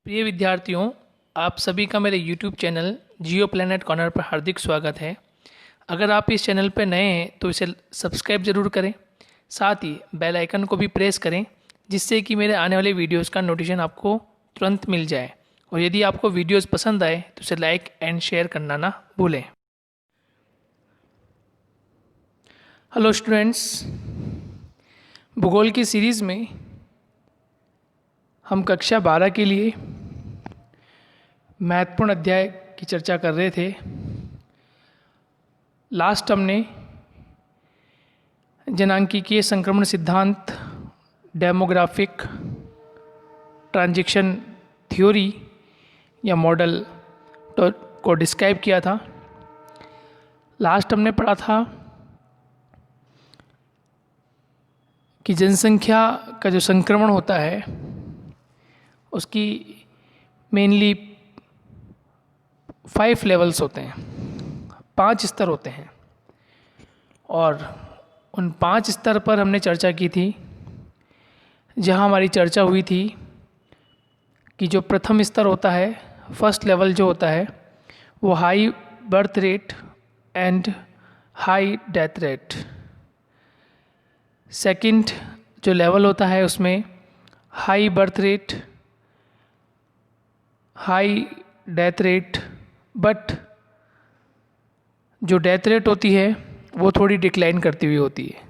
प्रिय विद्यार्थियों, आप सभी का मेरे YouTube चैनल जियो प्लैनेट कॉर्नर पर हार्दिक स्वागत है। अगर आप इस चैनल पर नए हैं तो इसे सब्सक्राइब ज़रूर करें, साथ ही बेल आइकन को भी प्रेस करें जिससे कि मेरे आने वाले वीडियोस का नोटिफिकेशन आपको तुरंत मिल जाए। और यदि आपको वीडियोस पसंद आए तो इसे लाइक एंड शेयर करना ना भूलें। हेलो स्टूडेंट्स, भूगोल की सीरीज़ में हम कक्षा 12 के लिए महत्वपूर्ण अध्याय की चर्चा कर रहे थे। लास्ट हमने जनांकीय संक्रमण सिद्धांत, डेमोग्राफिक ट्रांजिशन थ्योरी या मॉडल को डिस्क्राइब किया था। लास्ट हमने पढ़ा था कि जनसंख्या का जो संक्रमण होता है उसकी मेनली 5 लेवल्स होते हैं, 5 स्तर होते हैं। और उन 5 स्तर पर हमने चर्चा की थी, जहां हमारी चर्चा हुई थी कि जो प्रथम स्तर होता है, फर्स्ट लेवल जो होता है, वो high birth rate and high death rate. Second जो लेवल होता है उसमें high birth rate, high death rate, but जो डेथ रेट होती है वो थोड़ी डिक्लाइन करती हुई होती है।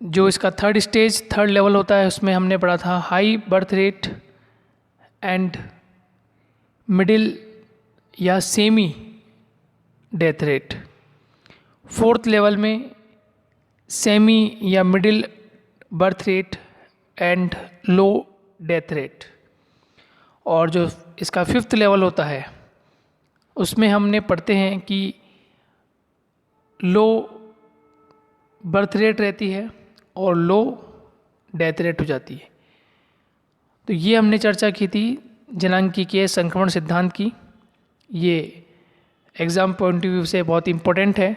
जो इसका थर्ड लेवल होता है उसमें हमने पढ़ा था high birth rate and middle या semi death rate. Fourth level में सेमी या middle birth rate and low death rate. और जो इसका फिफ्थ लेवल होता है उसमें हमने पढ़ते हैं कि लो बर्थ रेट रहती है और लो डेथ रेट हो जाती है। तो ये हमने चर्चा की थी जनांकीय संक्रमण सिद्धांत की। ये एग्ज़ाम पॉइंट ऑफ व्यू से बहुत इम्पोर्टेंट है।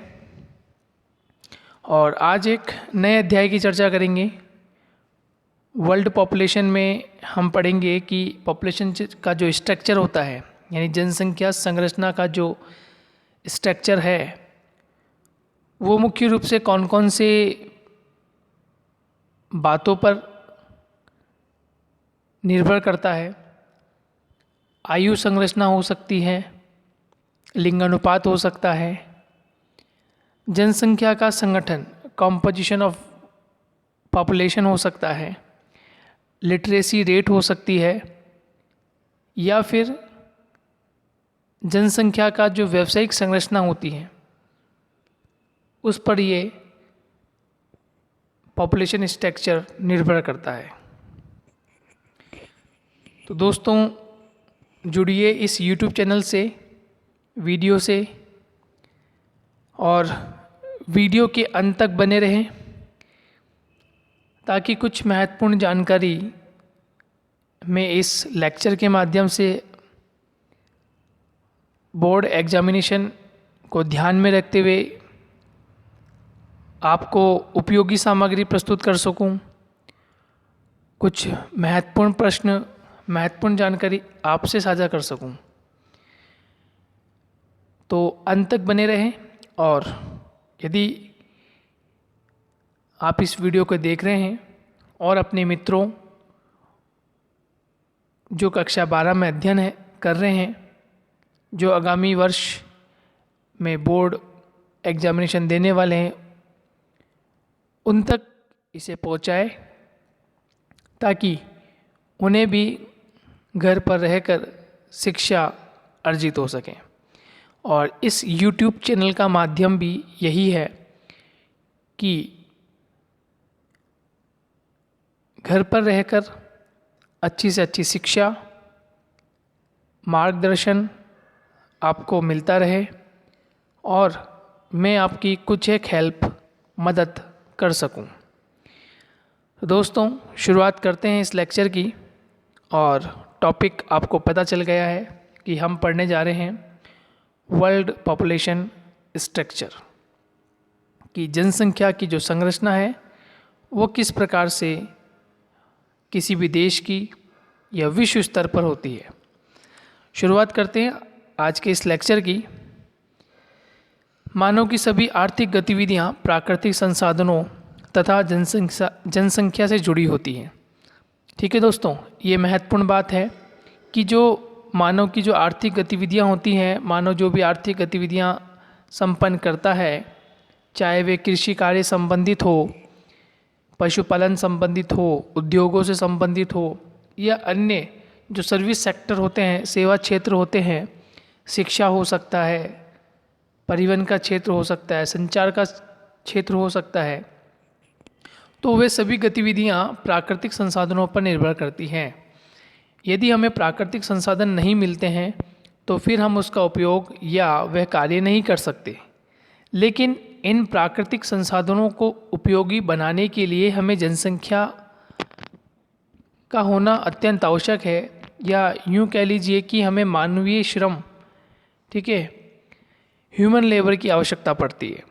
और आज एक नए अध्याय की चर्चा करेंगे। वर्ल्ड पॉपुलेशन में हम पढ़ेंगे कि पॉपुलेशन का जो स्ट्रक्चर होता है, यानी जनसंख्या संरचना का जो स्ट्रक्चर है, वो मुख्य रूप से कौन कौन से बातों पर निर्भर करता है। आयु संरचना हो सकती है, लिंगानुपात हो सकता है, जनसंख्या का संगठन कॉम्पोजिशन ऑफ पॉपुलेशन हो सकता है, लिटरेसी रेट हो सकती है, या फिर जनसंख्या का जो व्यावसायिक संरचना होती है उस पर ये पॉपुलेशन स्ट्रक्चर निर्भर करता है। तो दोस्तों, जुड़िए इस YouTube चैनल से, वीडियो से, और वीडियो के अंत तक बने रहें ताकि कुछ महत्वपूर्ण जानकारी मैं इस लेक्चर के माध्यम से बोर्ड एग्जामिनेशन को ध्यान में रखते हुए आपको उपयोगी सामग्री प्रस्तुत कर सकूं, कुछ महत्वपूर्ण प्रश्न, महत्वपूर्ण जानकारी आपसे साझा कर सकूं। तो अंत तक बने रहें। और यदि आप इस वीडियो को देख रहे हैं और अपने मित्रों जो कक्षा 12 में अध्ययन कर रहे हैं, जो आगामी वर्ष में बोर्ड एग्जामिनेशन देने वाले हैं, उन तक इसे पहुंचाए ताकि उन्हें भी घर पर रहकर शिक्षा अर्जित हो सके। और इस YouTube चैनल का माध्यम भी यही है कि घर पर रहकर अच्छी से अच्छी शिक्षा, मार्गदर्शन आपको मिलता रहे और मैं आपकी कुछ एक हेल्प, मदद कर सकूं। तो दोस्तों, शुरुआत करते हैं इस लेक्चर की। और टॉपिक आपको पता चल गया है कि हम पढ़ने जा रहे हैं वर्ल्ड पॉपुलेशन स्ट्रक्चर, कि जनसंख्या की जो संरचना है वो किस प्रकार से किसी भी देश की या विश्व स्तर पर होती है। शुरुआत करते हैं आज के इस लेक्चर की। मानव की सभी आर्थिक गतिविधियां प्राकृतिक संसाधनों तथा जनसंख्या से जुड़ी होती हैं। ठीक है दोस्तों, ये महत्वपूर्ण बात है कि जो मानव की जो आर्थिक गतिविधियां होती हैं, मानव जो भी आर्थिक गतिविधियां संपन्न करता है, चाहे वे कृषि कार्य संबंधित हो, पशुपालन संबंधित हो, उद्योगों से संबंधित हो, या अन्य जो सर्विस सेक्टर होते हैं, सेवा क्षेत्र होते हैं, शिक्षा हो सकता है, परिवहन का क्षेत्र हो सकता है, संचार का क्षेत्र हो सकता है, तो वे सभी गतिविधियां प्राकृतिक संसाधनों पर निर्भर करती हैं। यदि हमें प्राकृतिक संसाधन नहीं मिलते हैं तो फिर हम उसका उपयोग या वह कार्य नहीं कर सकते। लेकिन इन प्राकृतिक संसाधनों को उपयोगी बनाने के लिए हमें जनसंख्या का होना अत्यंत आवश्यक है, या यूँ कह लीजिए कि हमें मानवीय श्रम, ठीक है, ह्यूमन लेबर की आवश्यकता पड़ती है।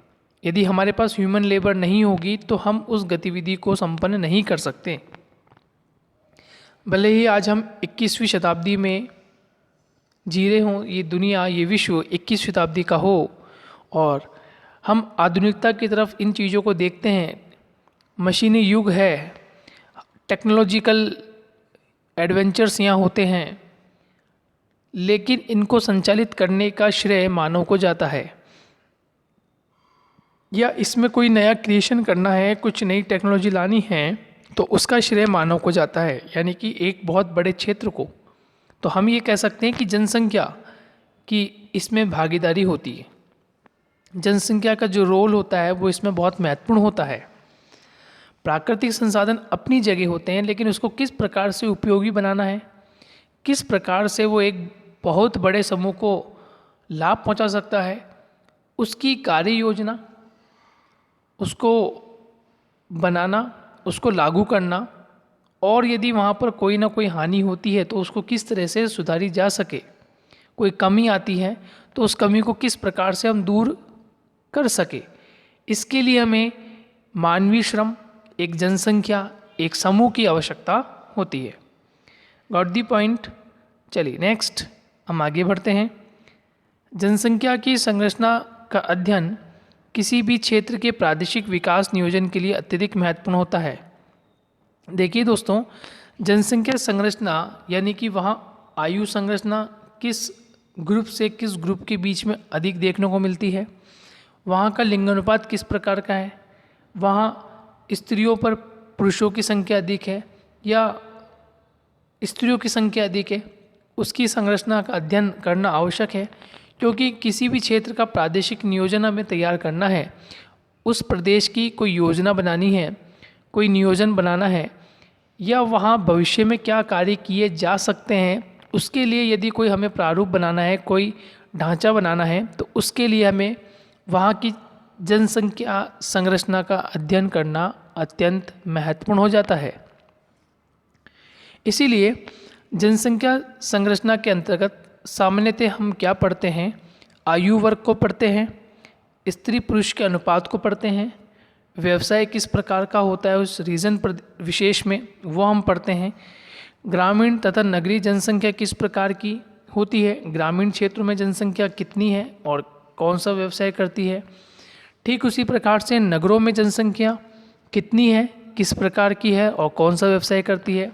यदि हमारे पास ह्यूमन लेबर नहीं होगी तो हम उस गतिविधि को संपन्न नहीं कर सकते। भले ही आज हम 21वीं शताब्दी में जी रहे हों, ये दुनिया, ये विश्व 21वीं शताब्दी का हो और हम आधुनिकता की तरफ इन चीज़ों को देखते हैं, मशीनी युग है, टेक्नोलॉजिकल एडवेंचर्स यहाँ होते हैं, लेकिन इनको संचालित करने का श्रेय मानव को जाता है। या इसमें कोई नया क्रिएशन करना है, कुछ नई टेक्नोलॉजी लानी है, तो उसका श्रेय मानव को जाता है, यानी कि एक बहुत बड़े क्षेत्र को। तो हम ये कह सकते हैं कि जनसंख्या की इसमें भागीदारी होती है। जनसंख्या का जो रोल होता है वो इसमें बहुत महत्वपूर्ण होता है। प्राकृतिक संसाधन अपनी जगह होते हैं, लेकिन उसको किस प्रकार से उपयोगी बनाना है, किस प्रकार से वो एक बहुत बड़े समूह को लाभ पहुंचा सकता है, उसकी कार्य योजना, उसको बनाना, उसको लागू करना, और यदि वहाँ पर कोई ना कोई हानि होती है तो उसको किस तरह से सुधारी जा सके, कोई कमी आती है तो उस कमी को किस प्रकार से हम दूर कर सके, इसके लिए हमें मानवीय श्रम, एक जनसंख्या, एक समूह की आवश्यकता होती है। Got the point. चलिए नेक्स्ट हम आगे बढ़ते हैं। जनसंख्या की संरचना का अध्ययन किसी भी क्षेत्र के प्रादेशिक विकास नियोजन के लिए अत्यधिक महत्वपूर्ण होता है। देखिए दोस्तों, जनसंख्या संरचना यानी कि वहाँ आयु संरचना किस ग्रुप से किस ग्रुप के बीच में अधिक देखने को मिलती है, वहाँ का लिंगानुपात किस प्रकार का है, वहाँ स्त्रियों पर पुरुषों की संख्या अधिक है या स्त्रियों की संख्या अधिक है, उसकी संरचना का अध्ययन करना आवश्यक है। क्योंकि किसी भी क्षेत्र का प्रादेशिक नियोजन हमें तैयार करना है, उस प्रदेश की कोई योजना बनानी है, कोई नियोजन बनाना है, या वहाँ भविष्य में क्या कार्य किए जा सकते हैं, उसके लिए यदि कोई हमें प्रारूप बनाना है, कोई ढांचा बनाना है, तो उसके लिए हमें वहाँ की जनसंख्या संरचना का अध्ययन करना अत्यंत महत्वपूर्ण हो जाता है। इसीलिए जनसंख्या संरचना के अंतर्गत सामान्यतः हम क्या पढ़ते हैं, आयु वर्ग को पढ़ते हैं, स्त्री पुरुष के अनुपात को पढ़ते हैं, व्यवसाय किस प्रकार का होता है उस रीजन पर विशेष में वो हम पढ़ते हैं, ग्रामीण तथा नगरीय जनसंख्या किस प्रकार की होती है, ग्रामीण क्षेत्रों में जनसंख्या कितनी है और कौन सा व्यवसाय करती है, ठीक उसी प्रकार से नगरों में जनसंख्या कितनी है, किस प्रकार की है और कौन सा व्यवसाय करती है,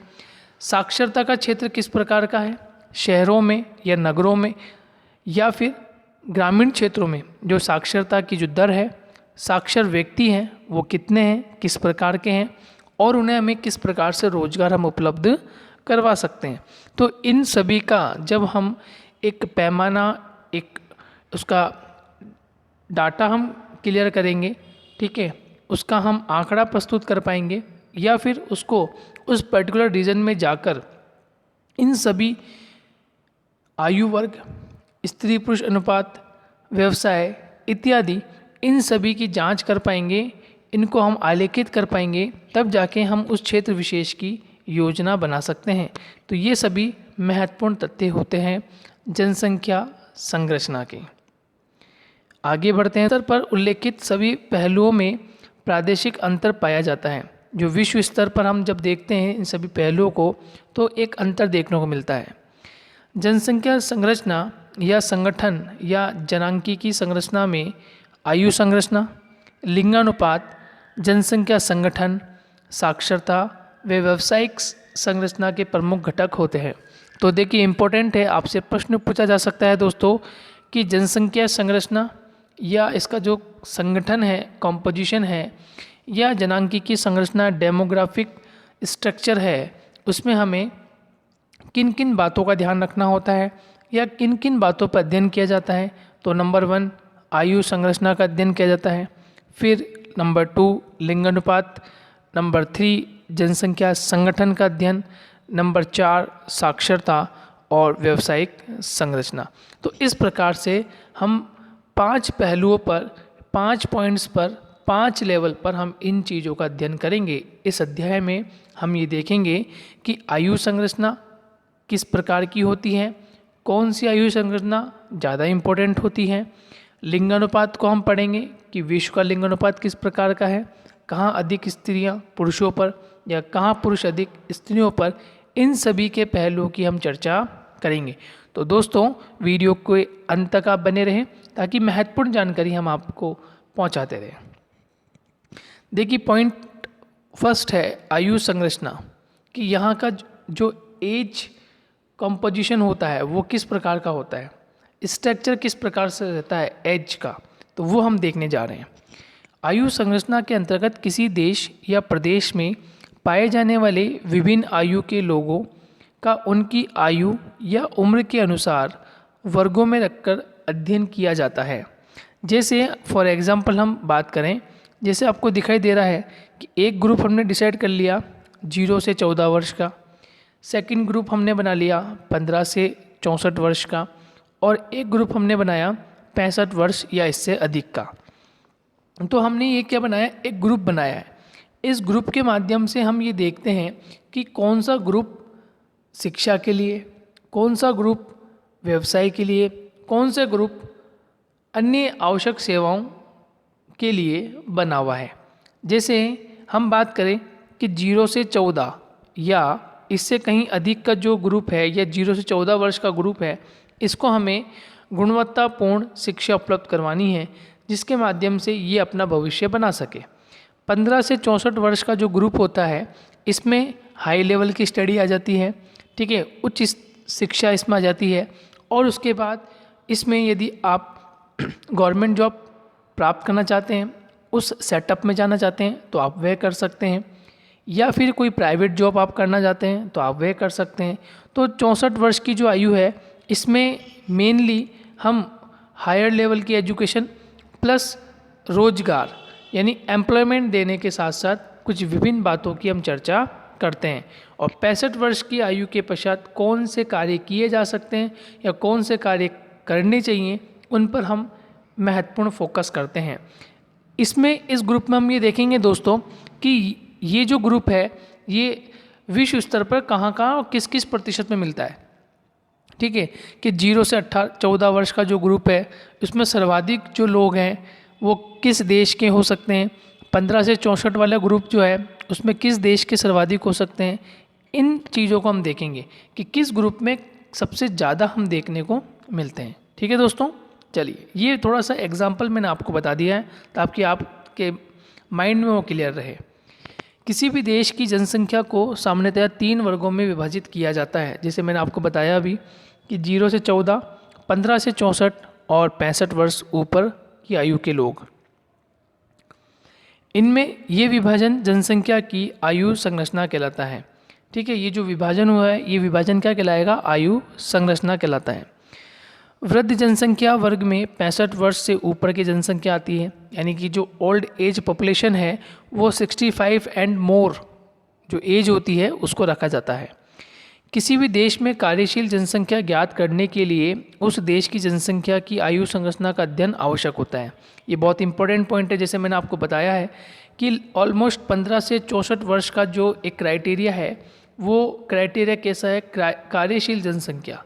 साक्षरता का क्षेत्र किस प्रकार का है, शहरों में या नगरों में या फिर ग्रामीण क्षेत्रों में जो साक्षरता की जो दर है, साक्षर व्यक्ति हैं वो कितने हैं, किस प्रकार के हैं, और उन्हें हमें किस प्रकार से रोजगार हम उपलब्ध करवा सकते हैं। तो इन सभी का जब हम एक पैमाना, एक उसका डाटा हम क्लियर करेंगे, ठीक है, उसका हम आंकड़ा प्रस्तुत कर पाएंगे, या फिर उसको उस पर्टिकुलर रीजन में जाकर इन सभी आयु वर्ग, स्त्री पुरुष अनुपात, व्यवसाय इत्यादि इन सभी की जांच कर पाएंगे, इनको हम आलेखित कर पाएंगे, तब जाके हम उस क्षेत्र विशेष की योजना बना सकते हैं। तो ये सभी महत्वपूर्ण तथ्य होते हैं जनसंख्या संरचना के। आगे बढ़ते हैं। स्तर पर उल्लेखित सभी पहलुओं में प्रादेशिक अंतर पाया जाता है। जो विश्व स्तर पर हम जब देखते हैं इन सभी पहलुओं को तो एक अंतर देखने को मिलता है। जनसंख्या संरचना या संगठन या जनांकीय संरचना में आयु संरचना, लिंगानुपात, जनसंख्या संगठन, साक्षरता व व्यावसायिक संरचना के प्रमुख घटक होते हैं। तो देखिए इम्पोर्टेंट है, आपसे प्रश्न पूछा जा सकता है दोस्तों कि जनसंख्या संरचना या इसका जो संगठन है, कॉम्पोजिशन है, या जनांकीय संरचना डेमोग्राफिक स्ट्रक्चर है, उसमें हमें किन किन बातों का ध्यान रखना होता है या किन किन बातों पर अध्ययन किया जाता है। तो नंबर 1 आयु संरचना का अध्ययन किया जाता है, फिर नंबर 2 लिंगानुपात, नंबर 3 जनसंख्या संगठन का अध्ययन, नंबर 4 साक्षरता और व्यावसायिक संरचना। तो इस प्रकार से हम 5 पहलुओं पर, 5 पॉइंट्स पर, 5 लेवल पर हम इन चीज़ों का अध्ययन करेंगे। इस अध्याय में हम ये देखेंगे कि आयु संरचना किस प्रकार की होती है, कौन सी आयु संरचना ज़्यादा इम्पोर्टेंट होती है। लिंगानुपात को हम पढ़ेंगे कि विश्व का लिंगानुपात किस प्रकार का है, कहाँ अधिक स्त्रियाँ पुरुषों पर या कहाँ पुरुष अधिक स्त्रियों पर, इन सभी के पहलुओं की हम चर्चा करेंगे। तो दोस्तों वीडियो के अंत तक आप बने रहें ताकि महत्वपूर्ण जानकारी हम आपको पहुंचाते रहें। देखिए पॉइंट फर्स्ट है आयु संरचना, कि यहाँ का जो एज कंपोजिशन होता है वो किस प्रकार का होता है, स्ट्रक्चर किस प्रकार से रहता है एज का, तो वो हम देखने जा रहे हैं। आयु संरचना के अंतर्गत किसी देश या प्रदेश में पाए जाने वाले विभिन्न आयु के लोगों का उनकी आयु या उम्र के अनुसार वर्गों में रखकर अध्ययन किया जाता है। जैसे फॉर एग्जांपल हम बात करें, जैसे आपको दिखाई दे रहा है कि एक ग्रुप हमने डिसाइड कर लिया 0 से 14 वर्ष का, सेकंड ग्रुप हमने बना लिया 15 से 64 वर्ष का, और एक ग्रुप हमने बनाया 65 वर्ष या इससे अधिक का। तो हमने ये क्या बनाया, एक ग्रुप बनाया है। इस ग्रुप के माध्यम से हम ये देखते हैं कि कौन सा ग्रुप शिक्षा के लिए, कौन सा ग्रुप व्यवसाय के लिए, कौन सा ग्रुप अन्य आवश्यक सेवाओं के लिए बना हुआ है। जैसे हम बात करें कि 0 से 14 या इससे कहीं अधिक का जो ग्रुप है या 0 से 14 वर्ष का ग्रुप है, इसको हमें गुणवत्तापूर्ण शिक्षा उपलब्ध करवानी है जिसके माध्यम से ये अपना भविष्य बना सके। 15 से 64 वर्ष का जो ग्रुप होता है इसमें हाई लेवल की स्टडी आ जाती है, ठीक है, उच्च शिक्षा इसमें आ जाती है, और उसके बाद इसमें यदि आप गवर्नमेंट जॉब प्राप्त करना चाहते हैं, उस सेटअप में जाना चाहते हैं तो आप वह कर सकते हैं, या फिर कोई प्राइवेट जॉब आप करना चाहते हैं तो आप वह कर सकते हैं। तो 64 वर्ष की जो आयु है इसमें मेनली हम हायर लेवल की एजुकेशन प्लस रोजगार यानी एम्प्लॉयमेंट देने के साथ साथ कुछ विभिन्न बातों की हम चर्चा करते हैं। और 65 वर्ष की आयु के पश्चात कौन से कार्य किए जा सकते हैं या कौन से कार्य करने चाहिए, उन पर हम महत्वपूर्ण फोकस करते हैं। इसमें इस ग्रुप में हम ये देखेंगे दोस्तों कि ये जो ग्रुप है ये विश्व स्तर पर कहाँ कहाँ और किस किस प्रतिशत में मिलता है, ठीक है, कि 0 से 14 वर्ष का जो ग्रुप है उसमें सर्वाधिक जो लोग हैं वो किस देश के हो सकते हैं। 15 से 64 वाला ग्रुप जो है उसमें किस देश के सर्वाधिक हो सकते हैं। इन चीज़ों को हम देखेंगे कि किस ग्रुप में सबसे ज़्यादा हम देखने को मिलते हैं। ठीक है दोस्तों, चलिए ये थोड़ा सा एग्जाम्पल मैंने आपको बता दिया है ताकि आपके माइंड में वो क्लियर रहे। किसी भी देश की जनसंख्या को सामान्यतः 3 वर्गों में विभाजित किया जाता है, जैसे मैंने आपको बताया अभी कि 0 से 14, 15 से 64 और 65 वर्ष ऊपर की आयु के लोग। इनमें ये विभाजन जनसंख्या की आयु संरचना कहलाता है। ठीक है, ये जो विभाजन हुआ है ये विभाजन क्या कहलाएगा, आयु संरचना कहलाता है। वृद्ध जनसंख्या वर्ग में 65 वर्ष से ऊपर की जनसंख्या आती है, यानी कि जो ओल्ड एज पॉपुलेशन है वो 65 एंड मोर जो एज होती है उसको रखा जाता है। किसी भी देश में कार्यशील जनसंख्या ज्ञात करने के लिए उस देश की जनसंख्या की आयु संरचना का अध्ययन आवश्यक होता है। ये बहुत इंपॉर्टेंट पॉइंट है, जैसे मैंने आपको बताया है कि ऑलमोस्ट 15 से 64 वर्ष का जो एक क्राइटेरिया है वो क्राइटेरिया कैसा है, कार्यशील जनसंख्या,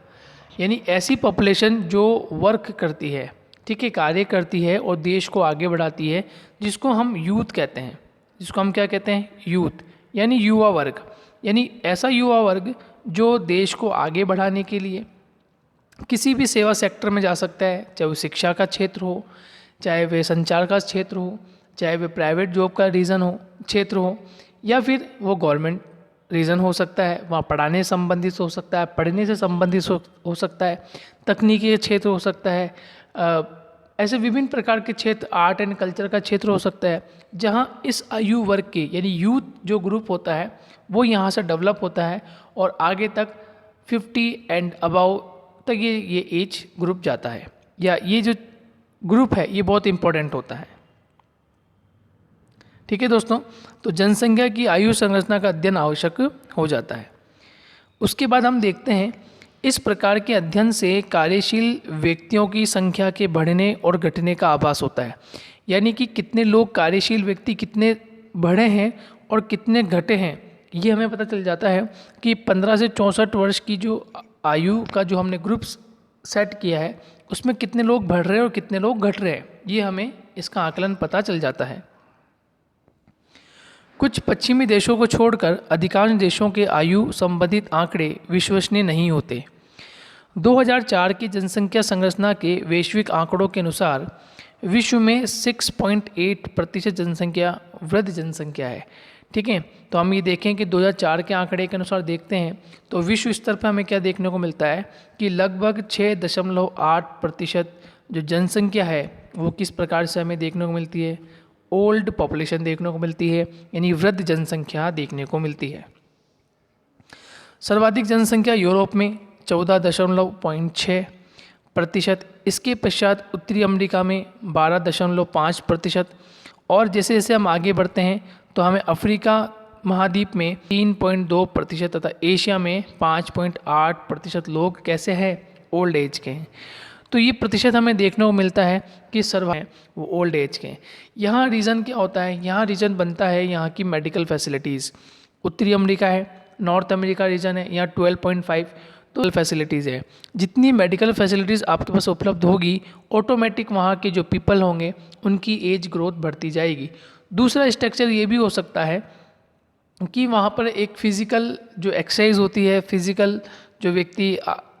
यानी ऐसी पॉपुलेशन जो वर्क करती है, ठीक है, कार्य करती है और देश को आगे बढ़ाती है, जिसको हम यूथ कहते हैं, जिसको हम क्या कहते हैं, यूथ, यानी युवा वर्ग, यानी ऐसा युवा वर्ग जो देश को आगे बढ़ाने के लिए किसी भी सेवा सेक्टर में जा सकता है, चाहे वो शिक्षा का क्षेत्र हो, चाहे वह संचार का क्षेत्र हो, चाहे वह प्राइवेट जॉब का रीज़न हो क्षेत्र हो, या फिर वो गवर्नमेंट रीज़न हो सकता है, वहाँ पढ़ाने से संबंधित हो सकता है, पढ़ने से संबंधित हो सकता है, तकनीकी क्षेत्र हो सकता है, ऐसे विभिन्न प्रकार के क्षेत्र, आर्ट एंड कल्चर का क्षेत्र हो सकता है, जहाँ इस आयु वर्ग के यानी यूथ जो ग्रुप होता है वो यहाँ से डेवलप होता है और आगे तक 50 एंड अबाउ तक ये एज ग्रुप जाता है, या ये जो ग्रुप है ये बहुत इम्पोर्टेंट होता है। ठीक है दोस्तों, तो जनसंख्या की आयु संरचना का अध्ययन आवश्यक हो जाता है। उसके बाद हम देखते हैं इस प्रकार के अध्ययन से कार्यशील व्यक्तियों की संख्या के बढ़ने और घटने का आभास होता है, यानी कि कितने लोग कार्यशील व्यक्ति कितने बढ़े हैं और कितने घटे हैं, ये हमें पता चल जाता है कि 15 से 64 वर्ष की जो आयु का जो हमने ग्रुप सेट किया है उसमें कितने लोग बढ़ रहे हैं और कितने लोग घट रहे हैं, ये हमें इसका आकलन पता चल जाता है। कुछ पश्चिमी देशों को छोड़कर अधिकांश देशों के आयु संबंधित आंकड़े विश्वसनीय नहीं होते। 2004 की जनसंख्या संरचना के वैश्विक आंकड़ों के अनुसार विश्व में 6.8% जनसंख्या वृद्ध जनसंख्या है। ठीक है, तो हम ये देखें कि 2004 के आंकड़े के अनुसार देखते हैं तो विश्व स्तर पर हमें क्या देखने को मिलता है कि लगभग 6.8% जो जनसंख्या है वो किस प्रकार से हमें देखने को मिलती है, ओल्ड पॉपुलेशन देखने को मिलती है, यानी वृद्ध जनसंख्या देखने को मिलती है। सर्वाधिक जनसंख्या यूरोप में 14.6%, इसके पश्चात उत्तरी अमेरिका में 12.5%, और जैसे जैसे हम आगे बढ़ते हैं तो हमें अफ्रीका महाद्वीप में 3.2% तथा एशिया में 5.8% लोग कैसे हैं, ओल्ड एज के हैं। तो ये प्रतिशत हमें देखने को मिलता है कि सर्वाधिक वो ओल्ड एज के हैं। यहाँ रीज़न क्या होता है, यहाँ रीज़न बनता है यहाँ की मेडिकल फैसिलिटीज़। उत्तरी अमेरिका है, नॉर्थ अमेरिका रीजन है, यहाँ 12.5 तो फैसिलिटीज़ है। जितनी मेडिकल फैसिलिटीज़ आपके पास उपलब्ध होगी ऑटोमेटिक वहाँ के जो पीपल होंगे उनकी एज ग्रोथ बढ़ती जाएगी। दूसरा स्ट्रक्चर ये भी हो सकता है कि वहाँ पर एक फिज़िकल जो एक्सरसाइज होती है, फिज़िकल जो व्यक्ति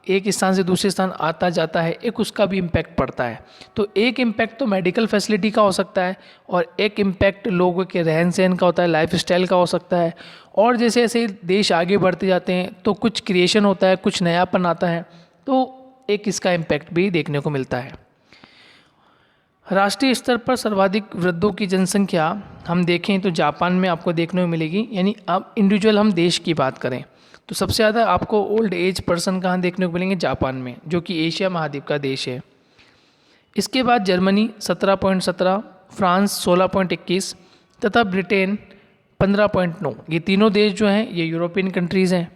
एक स्थान से दूसरे स्थान आता जाता है, एक उसका भी इम्पैक्ट पड़ता है। तो एक इम्पैक्ट तो मेडिकल फैसिलिटी का हो सकता है और एक इम्पैक्ट लोगों के रहन सहन का होता है, लाइफ स्टाइल का हो सकता है। और जैसे जैसे देश आगे बढ़ते जाते हैं तो कुछ क्रिएशन होता है, कुछ नयापन आता है, तो एक इसका इम्पैक्ट भी देखने को मिलता है। राष्ट्रीय स्तर पर सर्वाधिक वृद्धों की जनसंख्या हम देखें तो जापान में आपको देखने को मिलेगी, यानी अब इंडिविजुअल हम देश की बात करें तो सबसे ज़्यादा आपको ओल्ड एज पर्सन कहाँ देखने को मिलेंगे, जापान में, जो कि एशिया महाद्वीप का देश है। इसके बाद जर्मनी 17.17, फ्रांस 16.21 तथा ब्रिटेन 15.9। ये तीनों देश जो हैं ये यूरोपियन कंट्रीज़ हैं।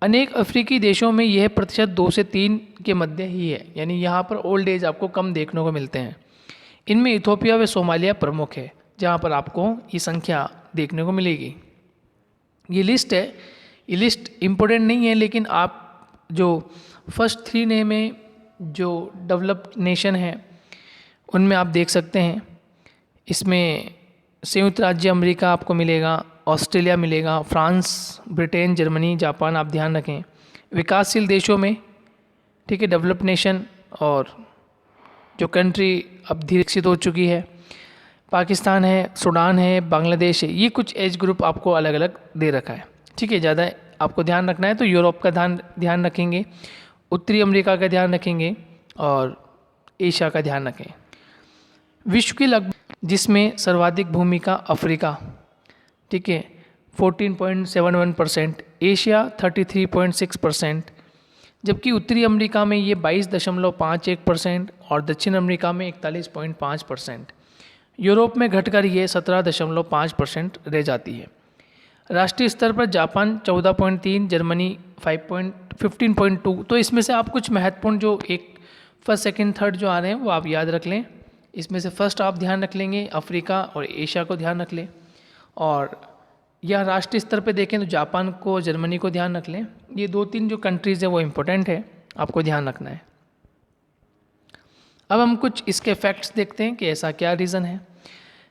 अनेक अफ्रीकी देशों में यह प्रतिशत 2 से 3 के मध्य ही है, यानी यहाँ पर ओल्ड एज आपको कम देखने को मिलते हैं। इनमें इथोपिया व सोमालिया प्रमुख है, जहाँ पर आपको ये संख्या देखने को मिलेगी। ये लिस्ट है, ये लिस्ट इम्पोर्टेंट नहीं है, लेकिन आप जो फर्स्ट 3 ने में जो डेवलप्ड नेशन हैं उनमें आप देख सकते हैं। इसमें संयुक्त राज्य अमेरिका आपको मिलेगा, ऑस्ट्रेलिया मिलेगा, फ्रांस, ब्रिटेन, जर्मनी, जापान आप ध्यान रखें। विकासशील देशों में, ठीक है, डेवलप्ड नेशन और जो कंट्री अब धीरे विकसित हो चुकी है, पाकिस्तान है, सूडान है, बांग्लादेश है, ये कुछ एज ग्रुप आपको अलग अलग दे रखा है। ठीक है, ज़्यादा आपको ध्यान रखना है तो यूरोप का ध्यान रखेंगे, उत्तरी अमेरिका का ध्यान रखेंगे और एशिया का ध्यान रखें। विश्व की लगभग जिसमें सर्वाधिक भूमिका अफ्रीका, ठीक है, 14.71%, एशिया 33.6%, जबकि उत्तरी अमेरिका में ये 22.51% और दक्षिण अमेरिका में 41.5%। यूरोप में घटकर ये 17.5% रह जाती है। राष्ट्रीय स्तर पर जापान 14.3, जर्मनी 15.2। तो इसमें से आप कुछ महत्वपूर्ण जो एक फर्स्ट सेकंड थर्ड जो आ रहे हैं वो आप याद रख लें। इसमें से फर्स्ट आप ध्यान रख लेंगे, अफ्रीका और एशिया को ध्यान रख लें, और यह राष्ट्रीय स्तर पे देखें तो जापान को, जर्मनी को ध्यान रख लें। ये 2-3 जो कंट्रीज़ है वो इम्पोर्टेंट है, आपको ध्यान रखना है। अब हम कुछ इसके फैक्ट्स देखते हैं कि ऐसा क्या रीज़न है।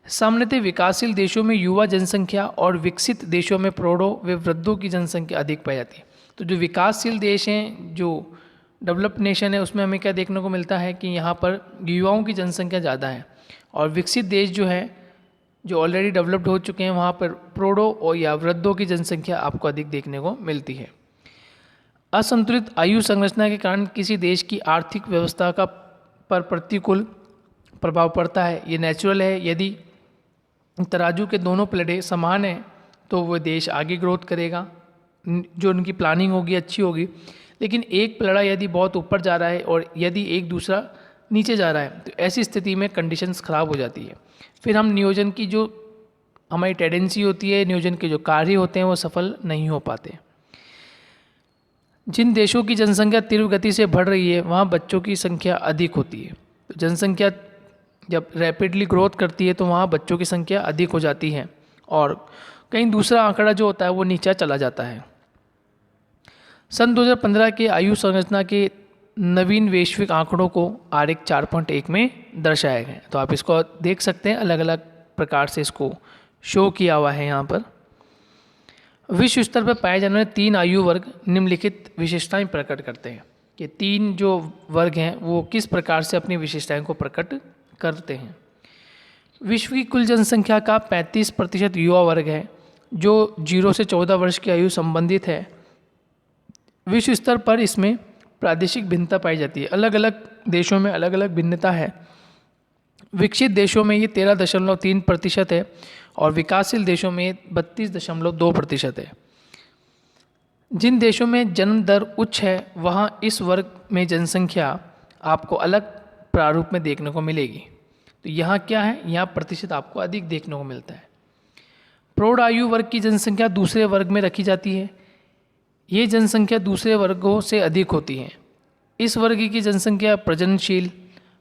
सामान्यतः विकासशील देशों में युवा जनसंख्या और विकसित देशों में प्रौढ़ों व वृद्धों की जनसंख्या अधिक पाई जाती है। तो जो विकासशील देश हैं, जो डेवलप्ड नेशन है, उसमें हमें क्या देखने को मिलता है कि यहाँ पर युवाओं की जनसंख्या ज़्यादा है, और विकसित देश जो है, जो ऑलरेडी डेवलप्ड हो चुके हैं, वहाँ पर प्रौढ़ों और या वृद्धों की जनसंख्या आपको अधिक देखने को मिलती है। असंतुलित आयु संरचना के कारण किसी देश की आर्थिक व्यवस्था का पर प्रतिकूल प्रभाव पड़ता है। ये नेचुरल है। यदि तराजू के दोनों प्लेटें समान हैं तो वो देश आगे ग्रोथ करेगा, जो उनकी प्लानिंग होगी अच्छी होगी। लेकिन एक प्लेड़ा यदि बहुत ऊपर जा रहा है और यदि एक दूसरा नीचे जा रहा है, तो ऐसी स्थिति में कंडीशंस ख़राब हो जाती है। फिर हम नियोजन की जो हमारी टेंडेंसी होती है, नियोजन के जो कार्य होते हैं, वो सफल नहीं हो पाते। जिन देशों की जनसंख्या तीव्र गति से बढ़ रही है, वहाँ बच्चों की संख्या अधिक होती है। तो जनसंख्या जब रैपिडली ग्रोथ करती है तो वहाँ बच्चों की संख्या अधिक हो जाती है, और कहीं दूसरा आंकड़ा जो होता है वो नीचे चला जाता है। सन 2015 के आयु संरचना के नवीन वैश्विक आंकड़ों को आरेख 4.1 में दर्शाया गया है। तो आप इसको देख सकते हैं, अलग अलग प्रकार से इसको शो किया हुआ है यहाँ पर। विश्व स्तर पर पाए जाने वाले 3 आयु वर्ग निम्नलिखित विशेषताएं प्रकट करते हैं। कि 3 जो वर्ग हैं वो किस प्रकार से अपनी विशेषताएं को प्रकट करते हैं। विश्व की कुल जनसंख्या का 35% युवा वर्ग है, जो 0 से 14 वर्ष की आयु संबंधित है। विश्व स्तर पर इसमें प्रादेशिक भिन्नता पाई जाती है, अलग अलग देशों में अलग अलग भिन्नता है। विकसित देशों में ये 13.3% है और विकासशील देशों में 32.2% है। जिन देशों में जन्म दर उच्च है, वहाँ इस वर्ग में जनसंख्या आपको अलग प्रारूप में देखने को मिलेगी। तो यहाँ क्या है, यहाँ प्रतिशत आपको अधिक देखने को मिलता है। प्रौढ़ आयु वर्ग की जनसंख्या दूसरे वर्ग में रखी जाती है। ये जनसंख्या दूसरे वर्गों से अधिक होती है। इस वर्ग की जनसंख्या प्रजननशील,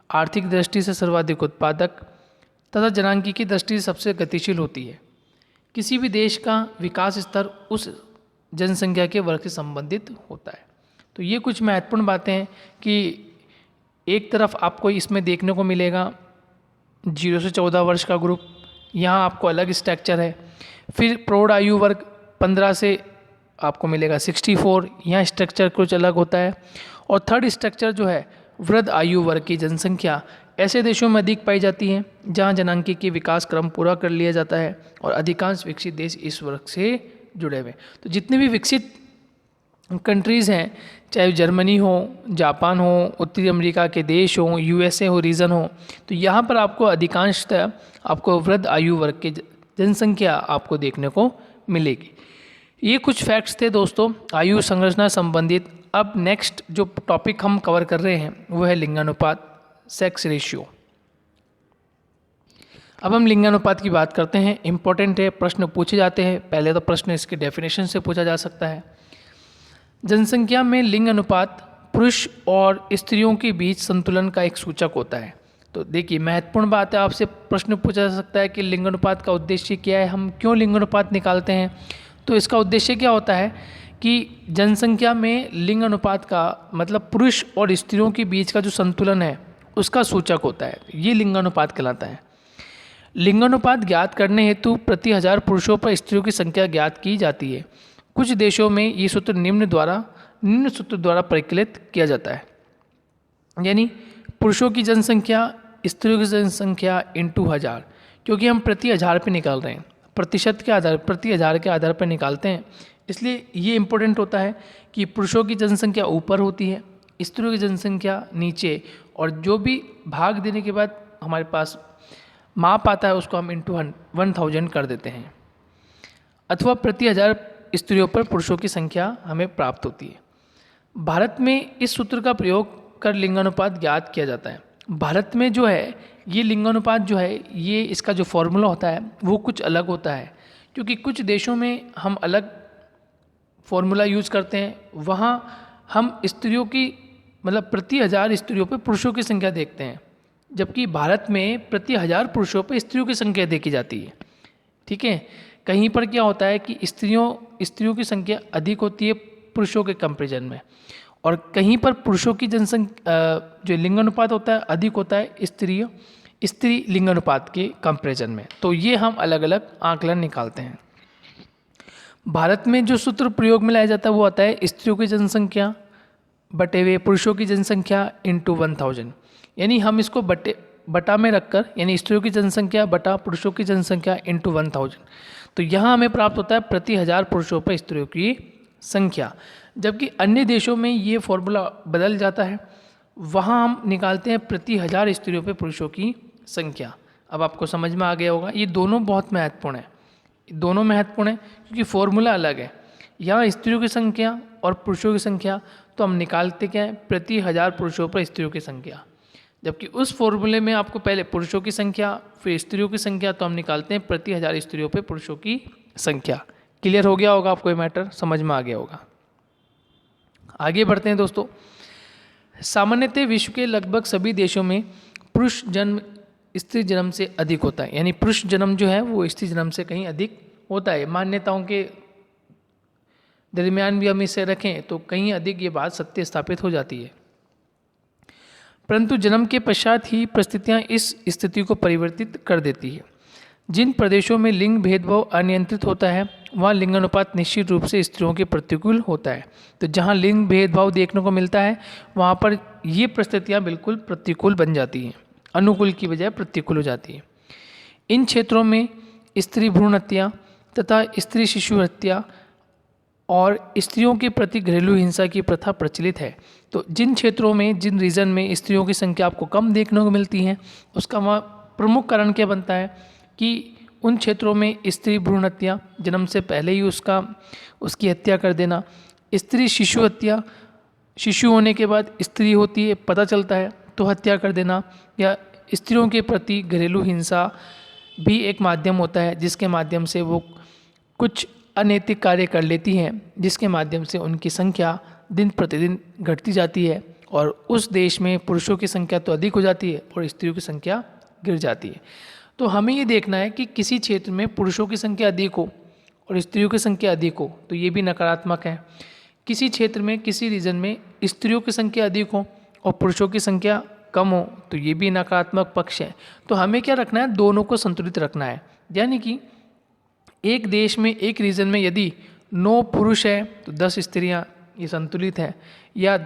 आर्थिक दृष्टि से सर्वाधिक उत्पादक तथा जनांकी की दृष्टि से सबसे गतिशील होती है। किसी भी देश का विकास स्तर उस जनसंख्या के वर्ग से संबंधित होता है। तो ये कुछ महत्वपूर्ण बातें हैं कि एक तरफ आपको इसमें देखने को मिलेगा 0 से 14 वर्ष का ग्रुप, यहाँ आपको अलग स्ट्रक्चर है। फिर प्रौढ़ आयु वर्ग 15 से आपको मिलेगा 64, यहाँ स्ट्रक्चर कुछ अलग होता है। और थर्ड स्ट्रक्चर जो है, वृद्ध आयु वर्ग की जनसंख्या ऐसे देशों में अधिक पाई जाती है जहाँ जनांकी विकास क्रम पूरा कर लिया जाता है और अधिकांश विकसित देश इस वर्ग से जुड़े हुए। तो जितने भी विकसित कंट्रीज़ हैं, चाहे जर्मनी हो, जापान हो, उत्तरी अमेरिका के देश हो, यूएसए हो, रीजन हो, तो यहाँ पर आपको अधिकांशतः आपको वृद्ध आयु वर्ग की जनसंख्या आपको देखने को मिलेगी। ये कुछ फैक्ट्स थे दोस्तों आयु संरचना संबंधित। अब नेक्स्ट जो टॉपिक हम कवर कर रहे हैं वो है लिंगानुपात, सेक्स रेशियो। अब हम लिंगानुपात की बात करते हैं। इम्पोर्टेंट है, प्रश्न पूछे जाते हैं। पहले तो प्रश्न इसके डेफिनेशन से पूछा जा सकता है। जनसंख्या में लिंग अनुपात पुरुष और स्त्रियों के बीच संतुलन का एक सूचक होता है। तो देखिए, महत्वपूर्ण बात है, आपसे प्रश्न पूछा जा सकता है कि लिंग अनुपात का उद्देश्य क्या है, हम क्यों लिंग अनुपात निकालते हैं। तो इसका उद्देश्य क्या होता है कि जनसंख्या में लिंग अनुपात का मतलब पुरुष और स्त्रियों के बीच का जो संतुलन है उसका सूचक होता है। ये लिंगानुपात कहलाता है। लिंगानुपात ज्ञात करने हेतु प्रति 1000 पुरुषों पर स्त्रियों की संख्या ज्ञात की जाती है। कुछ देशों में ये सूत्र निम्न सूत्र द्वारा परिकलित किया जाता है, यानी पुरुषों की जनसंख्या स्त्रियों की जनसंख्या इंटू 1000, क्योंकि हम प्रति 1000 पे निकाल रहे हैं, प्रतिशत के आधार प्रति 1000 के आधार पर निकालते हैं। इसलिए ये इम्पोर्टेंट होता है कि पुरुषों की जनसंख्या ऊपर होती है, स्त्रियों की जनसंख्या नीचे, और जो भी भाग देने के बाद हमारे पास माप आता है उसको हम इंटू 1000 कर देते हैं, अथवा प्रति 1000 स्त्रियों पर पुरुषों की संख्या हमें प्राप्त होती है। भारत में इस सूत्र का प्रयोग कर लिंगानुपात ज्ञात किया जाता है। भारत में जो है ये लिंगानुपात जो है, ये इसका जो फॉर्मूला होता है वो कुछ अलग होता है, क्योंकि कुछ देशों में हम अलग फॉर्मूला यूज़ करते हैं। वहाँ हम स्त्रियों की मतलब प्रति 1000 स्त्रियों पर पुरुषों की संख्या देखते हैं, जबकि भारत में प्रति 1000 पुरुषों पर स्त्रियों की संख्या देखी जाती है। ठीक है, कहीं पर क्या होता है कि स्त्रियों की संख्या अधिक होती है पुरुषों के कंपेरिजन में, और कहीं पर पुरुषों की जनसंख्या जो लिंगानुपात होता है अधिक होता है स्त्री लिंगानुपात के कंपैरिजन में। तो ये हम अलग अलग आकलन निकालते हैं। भारत में जो सूत्र प्रयोग में लाया जाता है वो आता है स्त्रियों की जनसंख्या बटे हुए पुरुषों की जनसंख्या इंटू 1000, यानी हम इसको बटा में रखकर, यानी स्त्रियों की जनसंख्या बटा पुरुषों की जनसंख्या इंटू 1000, तो यहाँ हमें प्राप्त होता है प्रति 1000 पुरुषों पर स्त्रियों की संख्या। जबकि अन्य देशों में ये फॉर्मूला बदल जाता है, वहाँ हम निकालते हैं प्रति 1000 स्त्रियों पर पुरुषों की संख्या। अब आपको समझ में आ गया होगा, ये दोनों बहुत महत्वपूर्ण है, दोनों महत्वपूर्ण है क्योंकि फॉर्मूला अलग है। यहाँ स्त्रियों की संख्या और पुरुषों की संख्या तो हम निकालते क्या है, प्रति 1000 पुरुषों पर स्त्रियों की संख्या, जबकि उस फॉर्मूले में आपको पहले पुरुषों की संख्या फिर स्त्रियों की संख्या, तो हम निकालते हैं प्रति 1000 स्त्रियों पर पुरुषों की संख्या। क्लियर हो गया होगा आपको, ये मैटर समझ में आ गया होगा। आगे बढ़ते हैं दोस्तों। सामान्यतः विश्व के लगभग सभी देशों में पुरुष जन्म स्त्री जन्म से अधिक होता है, यानी पुरुष जन्म जो है वो स्त्री जन्म से कहीं अधिक होता है। मान्यताओं के दरमियान भी हम इसे रखें तो कहीं अधिक ये बात सत्य स्थापित हो जाती है। परंतु जन्म के पश्चात ही परिस्थितियां इस स्थिति को परिवर्तित कर देती है। जिन प्रदेशों में लिंग भेदभाव अनियंत्रित होता है वहाँ लिंगानुपात निश्चित रूप से स्त्रियों के प्रतिकूल होता है। तो जहाँ लिंग भेदभाव देखने को मिलता है वहाँ पर ये परिस्थितियाँ बिल्कुल प्रतिकूल बन जाती हैं, अनुकूल की बजाय प्रतिकूल हो जाती है। इन क्षेत्रों में स्त्री भ्रूण हत्या तथा स्त्री शिशु हत्या और स्त्रियों के प्रति घरेलू हिंसा की प्रथा प्रचलित है। तो जिन क्षेत्रों में, जिन रीजन में स्त्रियों की संख्या आपको कम देखने को मिलती है, उसका वहाँ प्रमुख कारण क्या बनता है कि उन क्षेत्रों में स्त्री भ्रूण हत्या, जन्म से पहले ही उसकी हत्या कर देना, स्त्री शिशु हत्या, शिशु होने के बाद स्त्री होती है पता चलता है तो हत्या कर देना, या स्त्रियों के प्रति घरेलू हिंसा भी एक माध्यम होता है जिसके माध्यम से वो कुछ अनैतिक कार्य कर लेती हैं, जिसके माध्यम से उनकी संख्या दिन प्रतिदिन घटती जाती है और उस देश में पुरुषों की संख्या तो अधिक हो जाती है और स्त्रियों की संख्या गिर जाती है। तो हमें ये देखना है कि किसी क्षेत्र में पुरुषों की संख्या अधिक हो और स्त्रियों की संख्या अधिक हो तो ये भी नकारात्मक है। किसी क्षेत्र में, किसी रीजन में स्त्रियों की संख्या अधिक हो और पुरुषों की संख्या कम हो तो ये भी नकारात्मक पक्ष है। तो हमें क्या रखना है, दोनों को संतुलित रखना है। यानी कि एक देश में, एक रीजन में यदि 9 पुरुष है तो 10 स्त्रियां, ये संतुलित है, या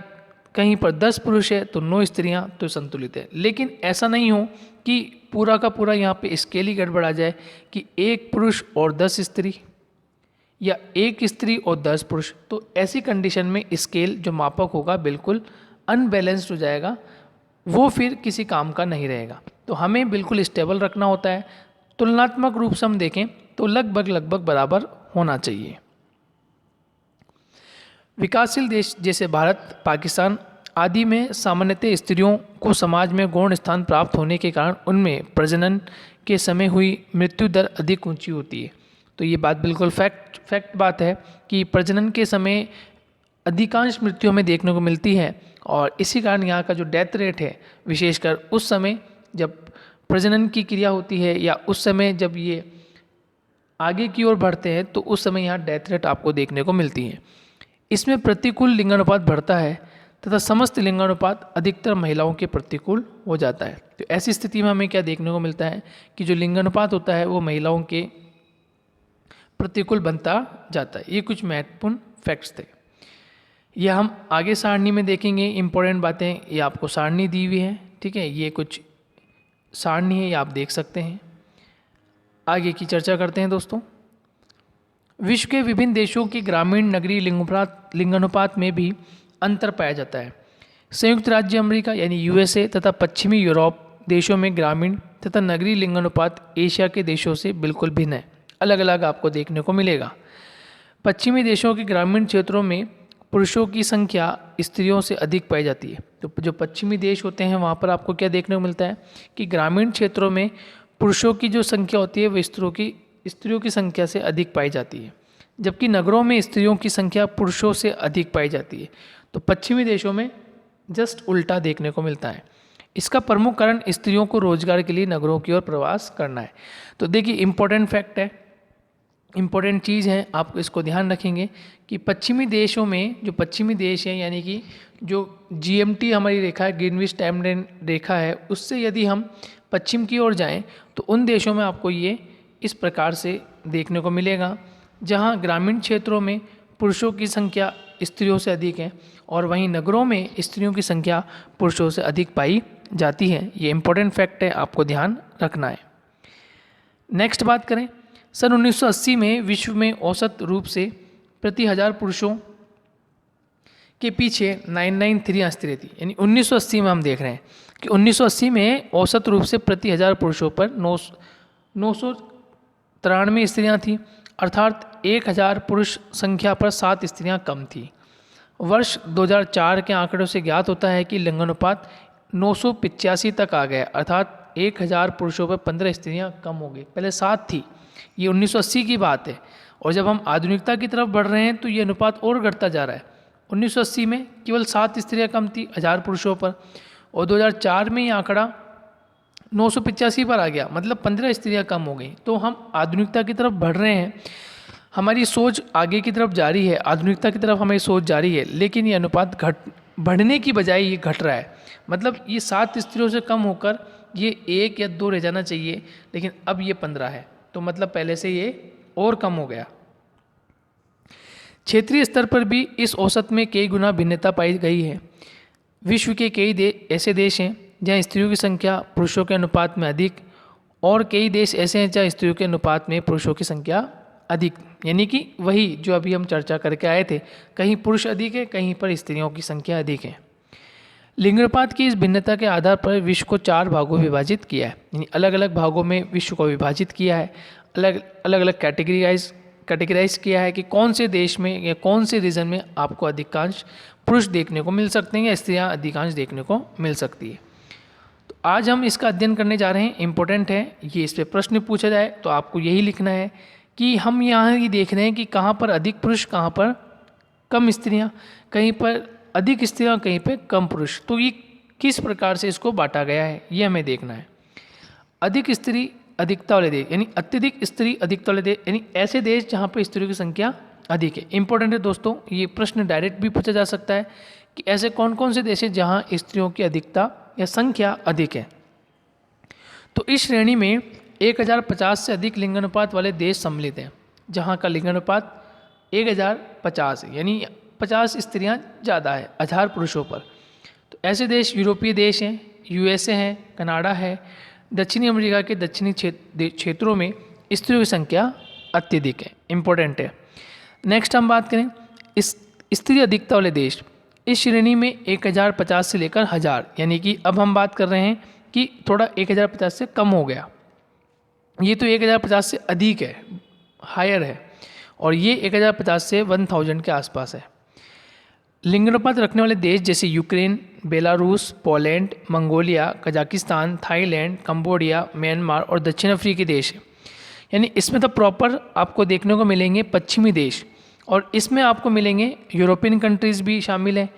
कहीं पर 10 पुरुष है तो 9 स्त्रियां, तो संतुलित है। लेकिन ऐसा नहीं हो कि पूरा का पूरा यहाँ पे स्केल ही गड़बड़ा जाए कि 1 पुरुष और 10 स्त्री या 1 स्त्री और 10 पुरुष, तो ऐसी कंडीशन में स्केल जो मापक होगा बिल्कुल अनबैलेंस्ड हो जाएगा, वो फिर किसी काम का नहीं रहेगा। तो हमें बिल्कुल स्टेबल रखना होता है। तुलनात्मक रूप से हम देखें तो लगभग बराबर होना चाहिए। विकासशील देश जैसे भारत, पाकिस्तान आदि में सामान्यतः स्त्रियों को समाज में गौण स्थान प्राप्त होने के कारण उनमें प्रजनन के समय हुई मृत्यु दर अधिक ऊंची होती है। तो ये बात बिल्कुल फैक्ट बात है कि प्रजनन के समय अधिकांश मृत्यु हमें देखने को मिलती है और इसी कारण यहाँ का जो डेथ रेट है, विशेषकर उस समय जब प्रजनन की क्रिया होती है या उस समय जब ये आगे की ओर बढ़ते हैं तो उस समय यहाँ डेथ रेट आपको देखने को मिलती है। इसमें प्रतिकूल लिंगानुपात बढ़ता है तथा समस्त लिंगानुपात अधिकतर महिलाओं के प्रतिकूल हो जाता है। तो ऐसी स्थिति में हमें क्या देखने को मिलता है कि जो लिंगानुपात होता है वो महिलाओं के प्रतिकूल बनता जाता है। ये कुछ महत्वपूर्ण फैक्ट्स थे। यह हम आगे सारणी में देखेंगे। इंपॉर्टेंट बातें ये आपको सारणी दी हुई है, ठीक है, ये कुछ सारणी है, ये आप देख सकते हैं। आगे की चर्चा करते हैं दोस्तों। विश्व के विभिन्न देशों के ग्रामीण नगरीय लिंगानुपात में भी अंतर पाया जाता है। संयुक्त राज्य अमेरिका यानी यूएसए तथा पश्चिमी यूरोप देशों में ग्रामीण तथा नगरीय लिंगानुपात एशिया के देशों से बिल्कुल भिन्न है, अलग अलग आपको देखने को मिलेगा। पश्चिमी देशों के ग्रामीण क्षेत्रों में पुरुषों की संख्या स्त्रियों से अधिक पाई जाती है। तो जो पश्चिमी देश होते हैं वहाँ पर आपको क्या देखने को मिलता है कि ग्रामीण क्षेत्रों में पुरुषों की जो संख्या होती है वो स्त्रियों की संख्या से अधिक पाई जाती है, जबकि नगरों में स्त्रियों की संख्या पुरुषों से अधिक पाई जाती है। तो पश्चिमी देशों में जस्ट उल्टा देखने को मिलता है। इसका प्रमुख कारण स्त्रियों को रोजगार के लिए नगरों की ओर प्रवास करना है। तो देखिए इम्पोर्टेंट फैक्ट है, इम्पोर्टेंट चीज़ है, आप इसको ध्यान रखेंगे कि पश्चिमी देशों में, जो पश्चिमी देश हैं यानी कि जो GMT हमारी रेखा है, ग्रीनविच टाइम रेखा है, उससे यदि हम पश्चिम की ओर जाएं तो उन देशों में आपको ये इस प्रकार से देखने को मिलेगा, जहां ग्रामीण क्षेत्रों में पुरुषों की संख्या स्त्रियों से अधिक है और वहीं नगरों में स्त्रियों की संख्या पुरुषों से अधिक पाई जाती है। ये इम्पोर्टेंट फैक्ट है, आपको ध्यान रखना है। नेक्स्ट बात करें, सन 1980 में विश्व में औसत रूप से प्रति 1000 पुरुषों के पीछे 993 स्त्रियाँ थी। यानी 1980 में हम देख रहे हैं कि 1980 में औसत रूप से प्रति 1000 पुरुषों पर 993 स्त्रियाँ थीं, अर्थात 1000 पुरुष संख्या पर 7 स्त्रियाँ कम थीं। वर्ष 2004 के आंकड़ों से ज्ञात होता है कि लिंगानुपात 985 तक आ गया, अर्थात 1000 पुरुषों पर 15 स्त्रियाँ कम हो गई। पहले 7 थी, ये 1980 की बात है। और जब हम आधुनिकता की तरफ बढ़ रहे हैं तो ये अनुपात और घटता जा रहा है। 1980 में केवल 7 स्त्रियाँ कम थी 1000 पुरुषों पर, और 2004 में ये आंकड़ा 985 पर आ गया, मतलब 15 स्त्रियाँ कम हो गई। तो हम आधुनिकता की तरफ बढ़ रहे हैं, हमारी सोच आगे की तरफ जारी है, आधुनिकता की तरफ हमारी सोच जारी है, लेकिन ये अनुपात बढ़ने की बजाय ये घट रहा है। मतलब ये 7 स्त्रियों से कम होकर ये 1 या 2 रह जाना चाहिए, लेकिन अब ये 15 है, तो मतलब पहले से ये और कम हो गया। क्षेत्रीय स्तर पर भी इस औसत में कई गुना भिन्नता पाई गई है। विश्व के कई ऐसे देश हैं जहाँ स्त्रियों की संख्या पुरुषों के अनुपात में अधिक, और कई देश ऐसे हैं जहाँ स्त्रियों के अनुपात में पुरुषों की संख्या अधिक। यानी कि वही जो अभी हम चर्चा करके आए थे, कहीं पुरुष अधिक है, कहीं पर स्त्रियों की संख्या अधिक है। लिंगानुपात की इस भिन्नता के आधार पर विश्व को 4 भागों में विभाजित किया है, यानी अलग अलग भागों में विश्व को विभाजित किया है, अलग अलग कैटेगराइज किया है कि कौन से देश में या कौन से रीजन में आपको अधिकांश पुरुष देखने को मिल सकते हैं या स्त्रियाँ अधिकांश देखने को मिल सकती है। तो आज हम इसका अध्ययन करने जा रहे हैं, इम्पोर्टेंट है ये। इस पर प्रश्न पूछा जाए तो आपको यही लिखना है कि हम यहाँ ही देख रहे हैं कि कहाँ पर अधिक पुरुष, कहाँ पर कम स्त्रियाँ, कहीं पर अधिक स्त्रियाँ, कहीं पर कम पुरुष। तो ये किस प्रकार से इसको बांटा गया है ये हमें देखना है। अधिक स्त्री अधिकता वाले देश, यानी अत्यधिक स्त्री अधिकता वाले देश, यानी ऐसे देश जहाँ पर स्त्रियों की संख्या अधिक है। इंपॉर्टेंट है दोस्तों, ये प्रश्न डायरेक्ट भी पूछा जा सकता है कि ऐसे कौन कौन से देश हैं जहाँ स्त्रियों की अधिकता या संख्या अधिक है। तो इस श्रेणी में 1050 से अधिक लिंगानुपात वाले देश सम्मिलित हैं, जहाँ का लिंगानुपात 1050 है, यानी 50 स्त्रियाँ ज़्यादा है 1000 पुरुषों पर। तो ऐसे देश यूरोपीय देश हैं, यूएसए हैं, कनाडा है। दक्षिणी अमेरिका के दक्षिणी क्षेत्रों में स्त्रियों की संख्या अत्यधिक है, इम्पोर्टेंट है। नेक्स्ट हम बात करें इस स्त्री अधिकता वाले देश, इस श्रेणी में 1050 से लेकर 1000, यानी कि अब हम बात कर रहे हैं कि थोड़ा 1050 से कम हो गया, ये तो 1050 से अधिक है, हायर है, और ये 1050 से 1000 के आसपास है। लिंगानुपात रखने वाले देश जैसे Ukraine, Belarus, Poland, Mongolia, Kazakhstan, Thailand, Cambodia, Myanmar और दक्षिण अफ्रीकी देश है। यानी इसमें तो प्रॉपर आपको देखने को मिलेंगे पश्चिमी देश, और इसमें आपको मिलेंगे यूरोपियन कंट्रीज़ भी शामिल हैं,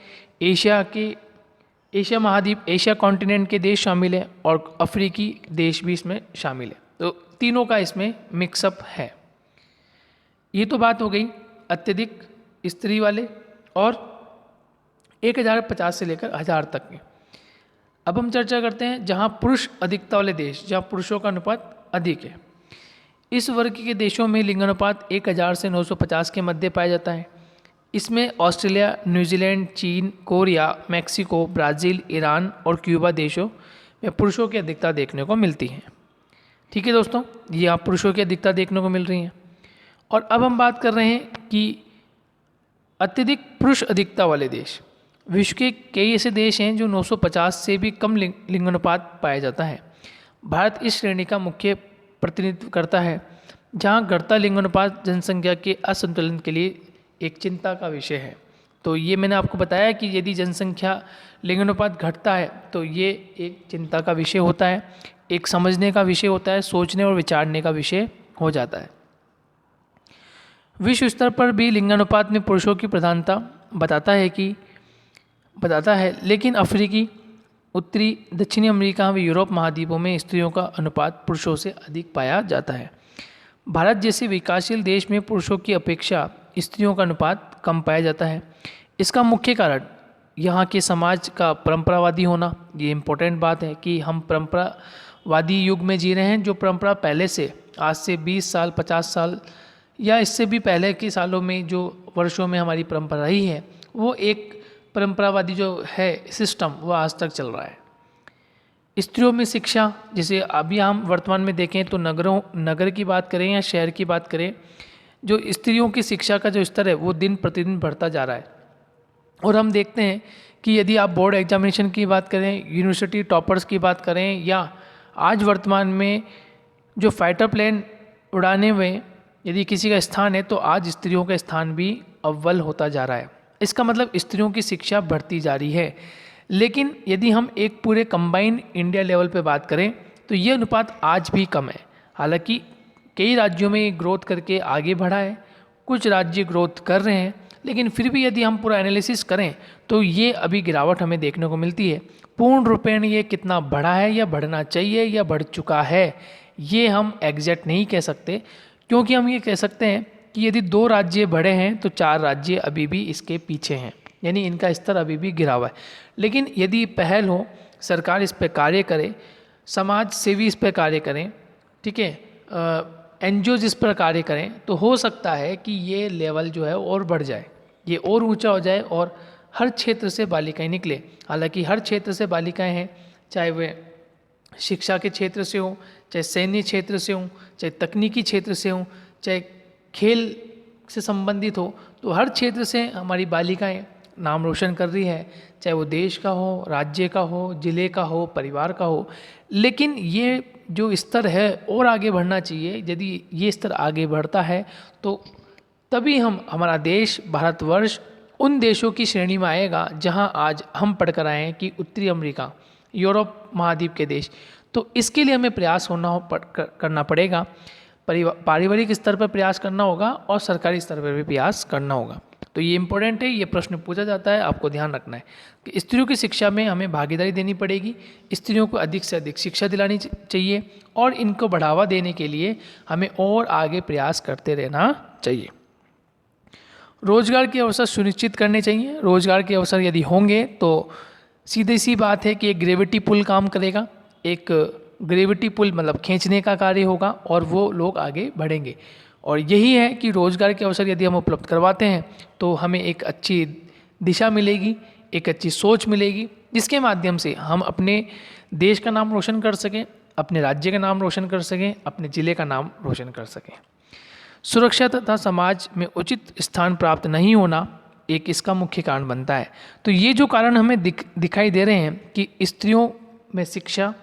एशिया महाद्वीप, एशिया कॉन्टिनेंट के देश शामिल हैं, और अफ्रीकी देश भी इसमें शामिल है। तो तीनों का इसमें मिक्सअप है। ये तो बात हो गई अत्यधिक स्त्री वाले और 1050 से लेकर 1000 तक के। अब हम चर्चा करते हैं जहाँ पुरुष अधिकता वाले देश, जहाँ पुरुषों का अनुपात अधिक है। इस वर्ग के देशों में लिंगानुपात 1000 से 950 के मध्य पाया जाता है। इसमें ऑस्ट्रेलिया, न्यूजीलैंड, चीन, कोरिया, मैक्सिको, ब्राज़ील, ईरान और क्यूबा देशों में पुरुषों की अधिकता देखने को मिलती है। ठीक है दोस्तों, ये आप पुरुषों की अधिकता देखने को मिल रही हैं। और अब हम बात कर रहे हैं कि अत्यधिक पुरुष अधिकता वाले देश। विश्व के कई ऐसे देश हैं जो 950 से भी कम लिंगानुपात पाया जाता है। भारत इस श्रेणी का मुख्य प्रतिनिधित्व करता है, जहां घटता लिंगानुपात जनसंख्या के असंतुलन के लिए एक चिंता का विषय है। तो ये मैंने आपको बताया कि यदि जनसंख्या लिंगानुपात घटता है तो ये एक चिंता का विषय होता है, एक समझने का विषय होता है, सोचने और विचारने का विषय हो जाता है। विश्व स्तर पर भी लिंगानुपात में पुरुषों की प्रधानता बताता है, लेकिन अफ्रीकी, उत्तरी, दक्षिणी अमेरिका व यूरोप महाद्वीपों में स्त्रियों का अनुपात पुरुषों से अधिक पाया जाता है। भारत जैसे विकासशील देश में पुरुषों की अपेक्षा स्त्रियों का अनुपात कम पाया जाता है। इसका मुख्य कारण यहाँ के समाज का परंपरावादी होना। ये इम्पोर्टेंट बात है कि हम वादी युग में जी रहे हैं, जो परंपरा पहले से आज से 20 साल 50 साल या इससे भी पहले के सालों में जो वर्षों में हमारी परंपरा रही है, वो एक परंपरावादी जो है सिस्टम वो आज तक चल रहा है। स्त्रियों में शिक्षा, जैसे अभी हम वर्तमान में देखें तो नगर की बात करें या शहर की बात करें, जो स्त्रियों की शिक्षा का जो स्तर है वो दिन प्रतिदिन बढ़ता जा रहा है। और हम देखते हैं कि यदि आप बोर्ड एग्जामिनेशन की बात करें, यूनिवर्सिटी टॉपर्स की बात करें, या आज वर्तमान में जो फाइटर प्लेन उड़ाने में यदि किसी का स्थान है तो आज स्त्रियों का स्थान भी अव्वल होता जा रहा है। इसका मतलब स्त्रियों की शिक्षा बढ़ती जा रही है। लेकिन यदि हम एक पूरे कंबाइंड इंडिया लेवल पे बात करें तो ये अनुपात आज भी कम है। हालांकि कई राज्यों में ग्रोथ करके आगे बढ़ा है, कुछ राज्य ग्रोथ कर रहे हैं, लेकिन फिर भी यदि हम पूरा एनालिसिस करें तो ये अभी गिरावट हमें देखने को मिलती है। पूर्ण रूपेण ये कितना बढ़ा है या बढ़ना चाहिए या बढ़ चुका है, ये हम एग्जैक्ट नहीं कह सकते, क्योंकि हम ये कह सकते हैं कि यदि 2 राज्य बढ़े हैं तो 4 राज्य अभी भी इसके पीछे हैं, यानी इनका स्तर अभी भी गिरा हुआ है। लेकिन यदि पहल हो, सरकार इस पर कार्य करे, समाज सेवी इस पर कार्य करें, ठीक है, एनजीओज इस पर कार्य करें, तो हो सकता है कि ये लेवल जो है और बढ़ जाए, ये और ऊंचा हो जाए और हर क्षेत्र से बालिकाएं निकले। हालांकि हर क्षेत्र से बालिकाएं हैं, चाहे वे शिक्षा के क्षेत्र से हों, चाहे सैन्य क्षेत्र से हों, चाहे तकनीकी क्षेत्र से हों, चाहे खेल से संबंधित हो, तो हर क्षेत्र से हमारी बालिकाएं नाम रोशन कर रही है, चाहे वो देश का हो, राज्य का हो, जिले का हो, परिवार का हो। लेकिन ये जो स्तर है और आगे बढ़ना चाहिए। यदि ये स्तर आगे बढ़ता है तो तभी हमारा देश भारतवर्ष उन देशों की श्रेणी में आएगा जहां आज हम पढ़कर आए हैं कि उत्तरी अमेरिका, यूरोप महाद्वीप के देश। तो इसके लिए हमें प्रयास करना पड़ेगा, पारिवारिक स्तर पर प्रयास करना होगा और सरकारी स्तर पर भी प्रयास करना होगा। तो ये इम्पोर्टेंट है, ये प्रश्न पूछा जाता है, आपको ध्यान रखना है कि स्त्रियों की शिक्षा में हमें भागीदारी देनी पड़ेगी, स्त्रियों को अधिक से अधिक शिक्षा दिलानी चाहिए और इनको बढ़ावा देने के लिए हमें और आगे प्रयास करते रहना चाहिए। रोजगार के अवसर सुनिश्चित करने चाहिए। रोजगार के अवसर यदि होंगे तो सीधी सी बात है कि एक ग्रेविटी पुल काम करेगा, एक ग्रेविटी पुल मतलब खींचने का कार्य होगा और वो लोग आगे बढ़ेंगे। और यही है कि रोजगार के अवसर यदि हम उपलब्ध करवाते हैं तो हमें एक अच्छी दिशा मिलेगी, एक अच्छी सोच मिलेगी, जिसके माध्यम से हम अपने देश का नाम रोशन कर सकें, अपने राज्य का नाम रोशन कर सकें, अपने ज़िले का नाम रोशन कर सकें। सुरक्षा तथा समाज में उचित स्थान प्राप्त नहीं होना एक इसका मुख्य कारण बनता है। तो ये जो कारण हमें दिखाई दे रहे हैं कि स्त्रियों में शिक्षा,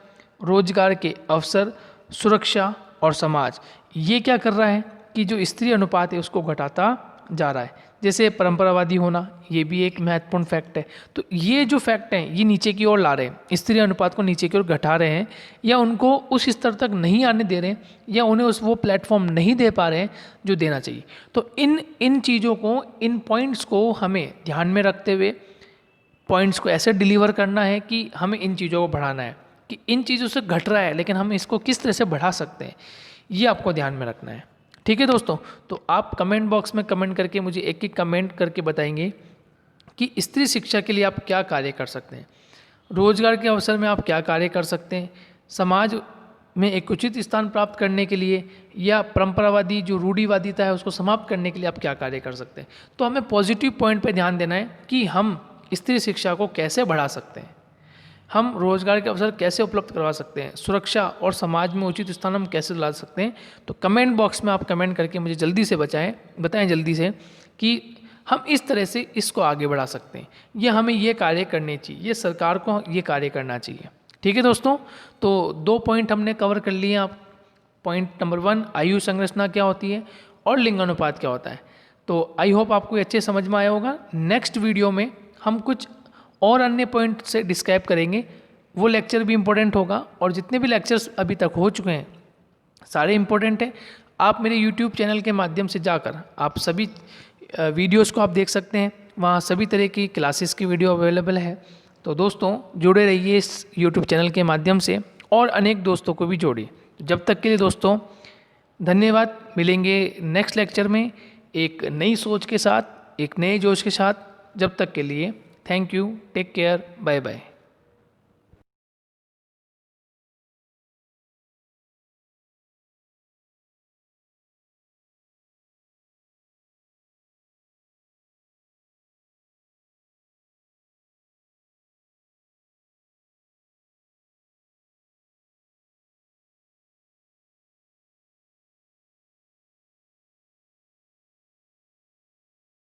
रोजगार के अवसर, सुरक्षा और समाज, ये क्या कर रहा है कि जो स्त्री अनुपात है उसको घटाता जा रहा है। जैसे परंपरावादी होना, ये भी एक महत्वपूर्ण फैक्ट है। तो ये जो फैक्ट हैं ये नीचे की ओर ला रहे हैं, स्त्री अनुपात को नीचे की ओर घटा रहे हैं, या उनको उस स्तर तक नहीं आने दे रहे हैं, या उन्हें वो प्लेटफॉर्म नहीं दे पा रहे हैं जो देना चाहिए। तो इन चीज़ों को, इन पॉइंट्स को हमें ध्यान में रखते हुए पॉइंट्स को ऐसे डिलीवर करना है कि हमें इन चीज़ों को बढ़ाना है कि इन चीज़ों से घट रहा है लेकिन हम इसको किस तरह से बढ़ा सकते हैं, ये आपको ध्यान में रखना है। ठीक है दोस्तों, तो आप कमेंट बॉक्स में कमेंट करके मुझे एक एक कमेंट करके बताएंगे कि स्त्री शिक्षा के लिए आप क्या कार्य कर सकते हैं, रोजगार के अवसर में आप क्या कार्य कर सकते हैं, समाज में एक उचित स्थान प्राप्त करने के लिए या परंपरावादी जो रूढ़िवादिता है उसको समाप्त करने के लिए आप क्या कार्य कर सकते हैं। तो हमें पॉजिटिव पॉइंट पे ध्यान देना है कि हम स्त्री शिक्षा को कैसे बढ़ा सकते हैं, हम रोजगार के अवसर कैसे उपलब्ध करवा सकते हैं, सुरक्षा और समाज में उचित स्थान हम कैसे दिला सकते हैं। तो कमेंट बॉक्स में आप कमेंट करके मुझे जल्दी से बताएं जल्दी से कि हम इस तरह से इसको आगे बढ़ा सकते हैं, या हमें ये कार्य करने चाहिए, ये सरकार को ये कार्य करना चाहिए। ठीक है दोस्तों, तो 2 पॉइंट हमने कवर कर लिए। आप पॉइंट नंबर 1 आयु संरचना क्या होती है और लिंगानुपात क्या होता है। तो आई होप आपको अच्छे समझ में आया होगा। नेक्स्ट वीडियो में हम कुछ और अन्य पॉइंट से डिस्क्राइब करेंगे, वो लेक्चर भी इम्पोर्टेंट होगा, और जितने भी लेक्चर्स अभी तक हो चुके हैं सारे इम्पोर्टेंट हैं। आप मेरे YouTube चैनल के माध्यम से जाकर आप सभी वीडियोस को आप देख सकते हैं, वहाँ सभी तरह की क्लासेस की वीडियो अवेलेबल है। तो दोस्तों जुड़े रहिए इस YouTube चैनल के माध्यम से और अनेक दोस्तों को भी जोड़िए। जब तक के लिए दोस्तों धन्यवाद। मिलेंगे नेक्स्ट लेक्चर में एक नई सोच के साथ, एक नए जोश के साथ। जब तक के लिए thank you, take care, bye bye.